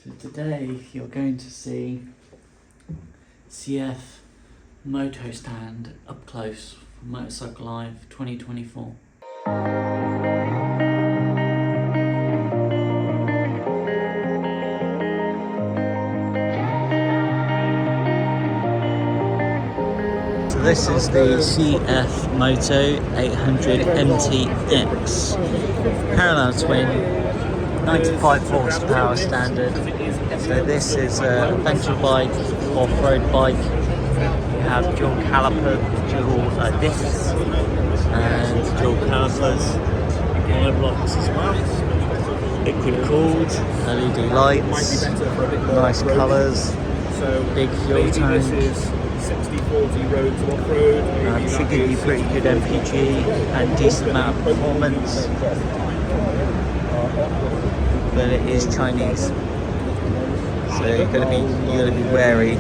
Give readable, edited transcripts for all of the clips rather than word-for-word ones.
So today you're going to see CFMOTO stand up close from Motorcycle Live 2024. So this is the CFMOTO 800 MTX parallel twin 95 horsepower standard. So this is a adventure bike, off-road bike. You have dual caliper, dual discs and dual calipers, gear blocks as well. Liquid cooled, LED lights, nice colours, big fuel tank. 60-40 road to off-road. Should give you pretty good MPG and decent amount of performance. But it is Chinese, so you're gonna be wary,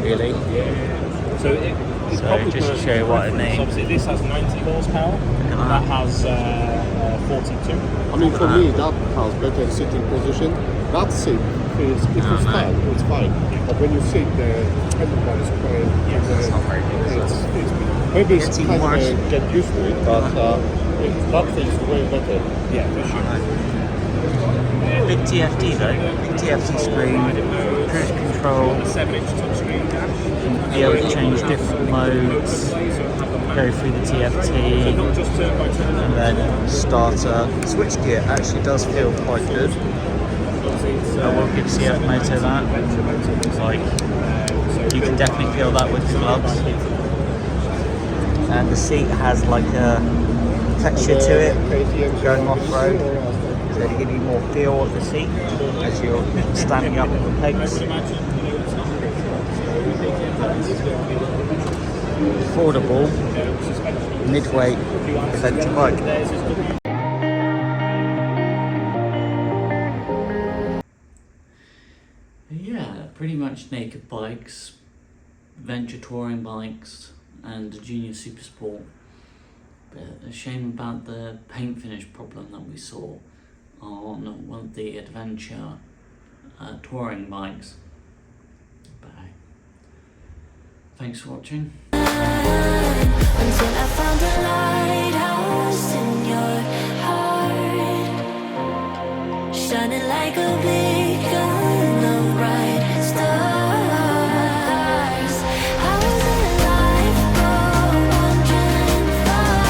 really. So just to show you what I mean. Obviously, this has 90 horsepower. That has 42. I mean, for me, that has better sitting position. That seat is, if it's fine, it's fine. But when you sit, the handlebar is quite. It's not very good. Maybe it's It's even kind worse. of get used to it, but that feels way better. Yeah, for sure. Big TFT though, big TFT screen, cruise control, 7-inch touchscreen dash. be able to change different modes, go through the TFT, and then starter. Switch gear actually does feel quite good. I will give CFMOTO that. Like, you can definitely feel that with the gloves. And the seat has like a texture to it, going off-road. So to give you more feel of the seat as you're standing up on the pegs. Affordable, mid-weight adventure bike. Yeah, pretty much naked bikes, adventure touring bikes, and a junior super sport. But a shame about the paint finish problem that we saw on one of the adventure touring bikes. But hey, thanks for watching. Until I found a lighthouse in your heart, shining like a beacon of bright stars. I was alive, but wandering far,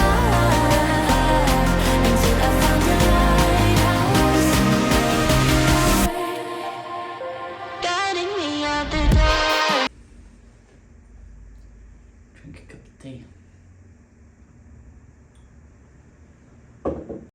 until I found a lighthouse in your heart, guiding me out the door. Drink a cup of tea.